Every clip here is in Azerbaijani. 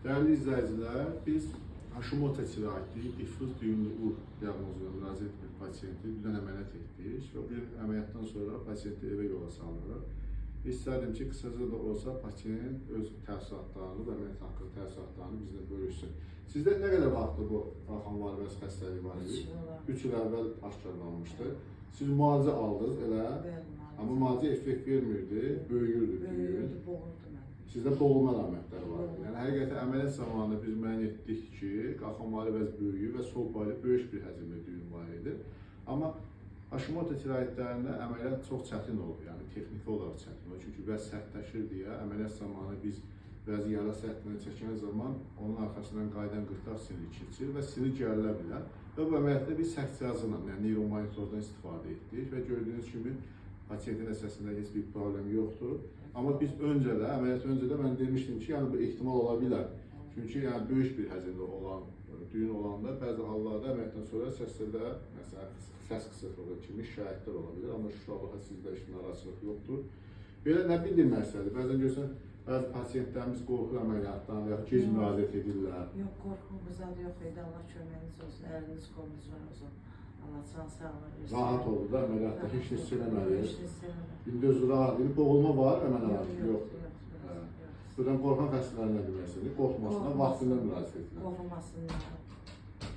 Değerli izleyiciler, biz Hashimoto tiroidi difuz düyünlü ur diaqnozuna müraciət etmiş pasiyenti birdən əməliyyat etdik və bir əməliyyatdan sonra pasiyenti evə yola salırıq. İstərdim ki, qısaca da olsa pasiyent öz təəssüratlarını və əməliyyat haqqında təəssüratlarını bizlə bölüşsün. Sizdə nə qədər vaxtdır bu qalxanma vəzi xəstəliyi var idi? 3 il əvvəl aşkarlanmışdı. Siz müalicə aldınız, elə? Amma müalicə effekt vermirdi, böyüyürdü düyün. Sizdə boğulma əlamətləri var. Yəni, həqiqətən əməliyyat zamanı biz müəyyən etdik ki, qalxanma vəzi böyüyü və sol baylı böyük bir həcmli düyün var idi. Amma Hashimoto tiroidlərində əməliyyat çox çətin olur, yəni texniki olaraq çətin olur. Çünki vəz sərtləşir deyə əməliyyat zamanı biz vəzi yara sərtliğini çəkən zaman onun arxasından qaydan qırtaq sinir keçir və sinir gərilə bilər. Və bu əməliyyatda biz sərt cihazla, yəni neuromonitordan istifadə etdik və gördüyünüz kimi pasiyentin əsasında heç bir problem yoxdur. Amma biz əməliyyat öncə də mən demişdim ki, yəni bu ehtimal ola bilər. Çünki yəni böyük bir həcmdə olan düyün olanda bəzi hallarda əməliyyatdan sonra səslərdə, məsələn, səs qısıqlığı kimi şikayətlər ola bilər. Amma şükürlər sizdə heç bir narahatçılıq yoxdur. Belə nə bildir məsələdir? Bəzən görürsən, bəzi pasiyentlərimiz qorxur əməliyyatdan və ya gec müraciət edirlər. Yox, qorxumuz yox idi. Allah köməyiniz olsun, əliniz qolunuz var olsun. Allah can sağlığı versin. Rahat oldu da əməliyyatda, heç nə hiss eləmədik. Heç nə hiss eləmədik. İndi özü rahat idi. Boğulma var, həmən əlaməti yoxdur. Yox. Buradan qorxan xəstələrə nə demək istədik? Qorxmasına, vaxtında müraciət etsinlər. Qorxmasınlar.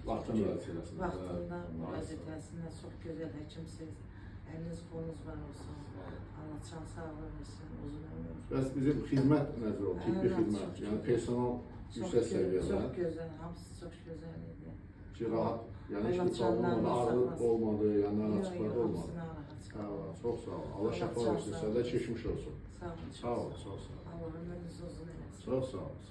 Vaxtında müraciət etsinlər. Vaxtında müraciət etsinlər. Çox gözəl həkimsiniz. Əliniz qolunuz var olsun. Allah can sağlığı versin, uzun ömür. Bəs bizim xidmət necə oldu? Tibbi xidmət, yəni personal yüksək səviyyədə. Çox gözəl, hamısı çox gözəl idi. Ki, rahat, yəni heç bir problem olmadı, ağrı olmadı, yəni narahatçılıqlar olmadı. Çox sağ olun. Allah şəfa versin, sizə də keçmiş olsun. Sağ olun. Sağ olun, çox sağ olun. Allah ömrünüz uzun eləsin. Çox sağ olun.